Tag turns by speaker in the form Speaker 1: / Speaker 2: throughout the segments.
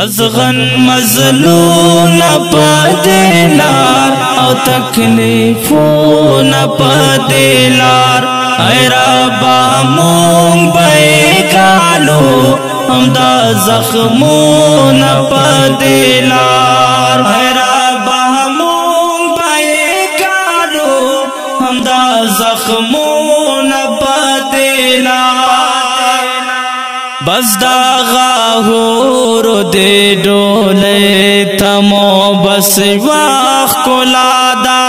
Speaker 1: ازغن مزلون پدلار او تکلیفون پدلار اے ربا مونگ بیگالو ہم دا زخمون پدلار اے ربا مونگ بیگالو ہم دا زخمون پدلار بس دا غاہور دے ڈولے تمو بس واخ کولادا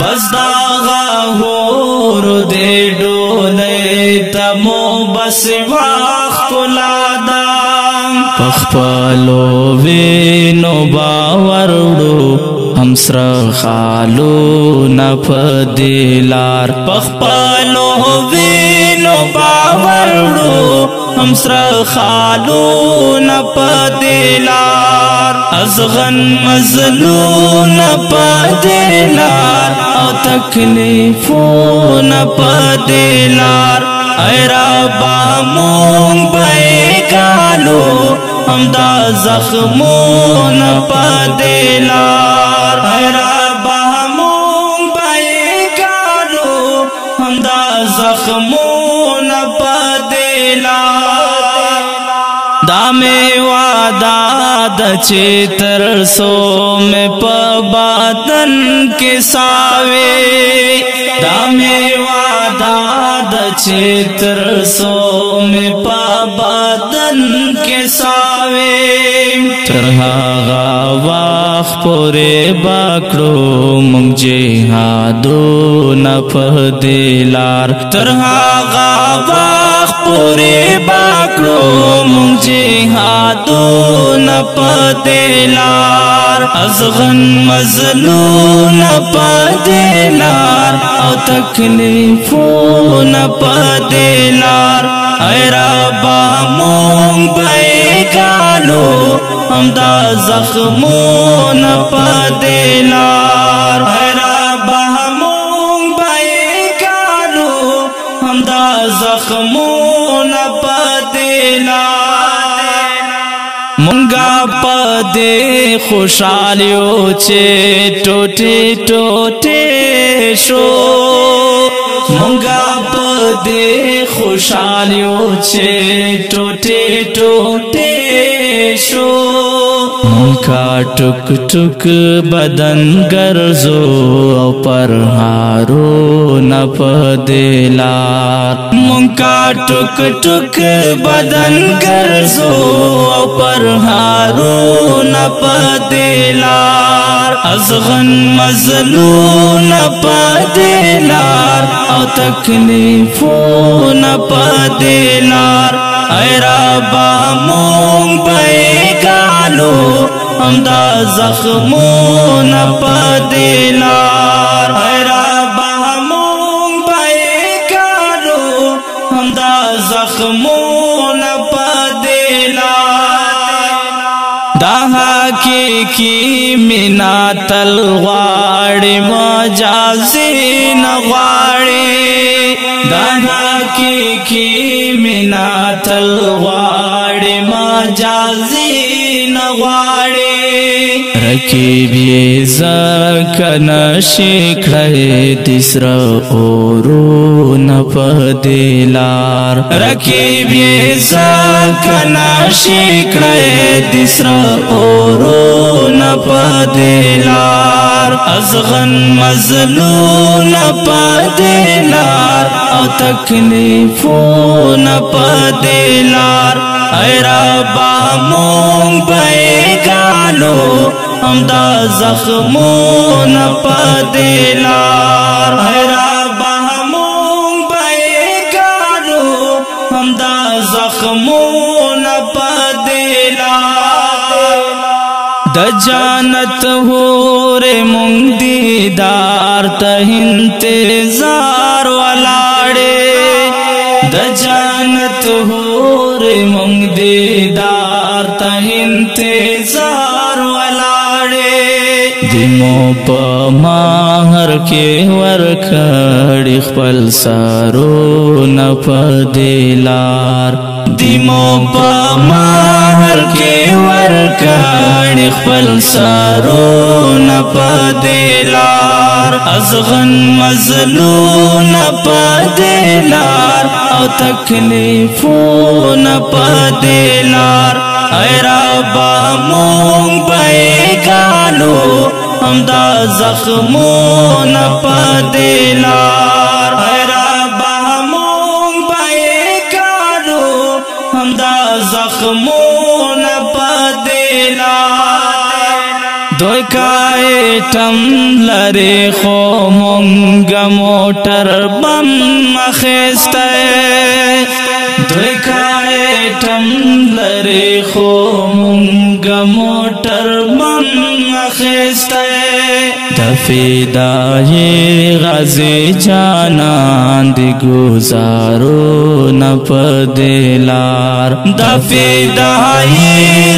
Speaker 1: بس دا غاہور دے ڈولے تمو بس واخ کولادا پخپلو وینو باورڑو ہم سر خالو نپدلار پخپلو وینو باورڑو ہم سر خالو نپدلار ازغن مزلو نپدلار او تکلیفو نپدلار اے ربا مونگ بیگالو ہم دا زخمون پدلار اے ربا مونگ بیگالو ہم دا زخمون پدلار دا میں وعدہ دا چیتر سو میں پبادن کے ساوے دا میں وعدہ دا چیتر سو میں پبادن کے ساوے ترہاغا واخ پورے باکڑو منگ جہادو نپدلار ترہاغا واخ پورے باکڑو منگ جہادو نپدلار ازغن مزلو نپدلار او تکلیفو نپدلار اے ربا مونگ بیگالو ہم دا زخمو نپدلار اے ربا مونگ بیگالو ہم دا زخمو نپدلار منگا پدے خوشالیو چے ٹوٹے ٹوٹے شو منگا پدے خوشالیو چے ٹوٹے ٹوٹے شو منکا ٹک ٹک بدن گرزو پر ہارو نپدلار منکا ٹک ٹک بدن گرزو پر ہارو نپدلار ازغن مزلو نپدلار او تکلیفو نپدلار اے ربا مونگ بیگالو ہم دا زخمو نپدلار اے ربا مونگ بیگالو ہم دا زخمو نپدلار دا حقیقی منا تلغاڑی مجازی نغاڑی دا حقیقی منا تلغاڑی مجازی نغاڑی رکیب یہ زکن شکڑے تیسر اورو نپدلار رکیب یہ زکن شکڑے تیسر اورو نپدلار ازغن مزلو نپدلار او تکلیفو نپدلار اے ربا مونگ بیگالو ہم دا زخمو نپدلار اے ربا مونگ بیگالو ہم دا زخمو نپدلار دا جانت ہور مونگ دیدار تا انتظار ولاڑے دا جانت ہور مونگ دیدار تا انتظار ولاڑے دمو پا ماہر کے ورکڑ خپل سارو نپدلار یتیمو په مهر کې ورکړې خپل سرونه په دې لار ازغن مظلومه په دې لار او تکلیفونه په دې لار ای ربا مونږ به ګالو همدا زخمونه په دې لار ای ربا مونږ به ګالو همدا زخمونه په دې لار دوی کایټم لري خو مونږ موټر بم اخیسته دوی کایټم لري خو مونږ موټر بم اخیسته د فدای غازی جانان دی گزارو نه په دې لار د فدای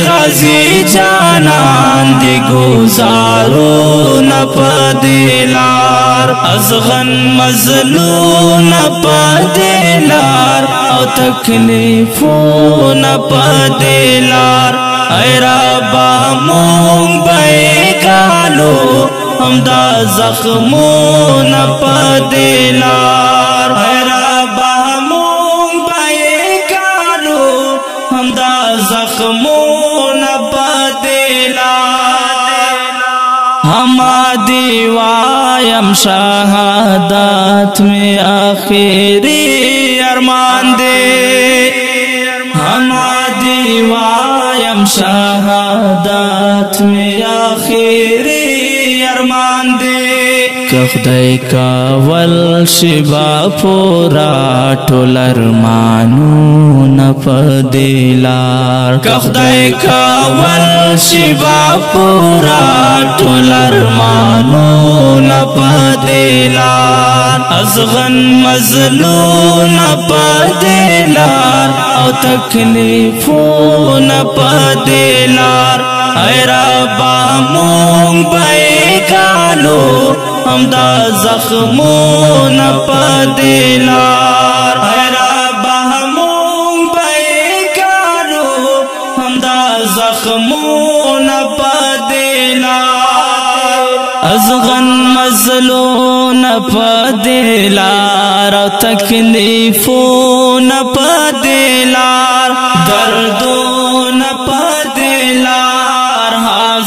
Speaker 1: غازی جانان دی گزارو نه په دې لار ازغن مظلومه په دې لار او تکلیفونه په دې لار ای ربا مونږ به ګالو همدا زخمونه په دې لار ای ربا مونږ به ګالو همدا زخمونه په دې لار هما دی وایم شهادت میں آخری ارمان دے ہما دی وایم شهادت میں آخری ارمان دے کخدای کاول شبا پورا ټول ارمانونه په دې لار کخدای کاول شبا پورا ټول ارمانونه په دې لار ازغن مظلومه په دې لار او تکلیفونه په دې لار ای ربا مونږ به ګالو همدا زخمونه په دې لار ای ربا مونږ به ګالو همدا زخمونه په دې لار ازغن مظلومه په دې لار او تکلیفونه په دې لار دردونه په دې لار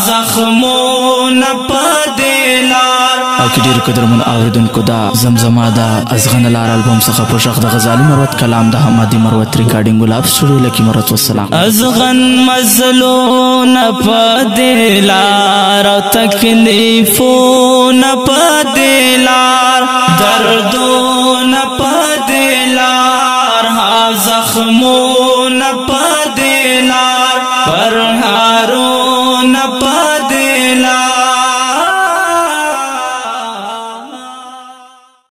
Speaker 1: زخمونه په دې لار
Speaker 2: او کې ډېر قدرمن اوریدونکو دا زمزمه دا ازغن لار البوم څخه په شخ د غزالي مروت کلام د حمادي مروت ریکارډینګ ګلاب سټوډیو لکی مروت والسلام
Speaker 1: ازغن مظلومه په دې لار او تکلیفونه په دې لار دردونه په دې لار زخمونه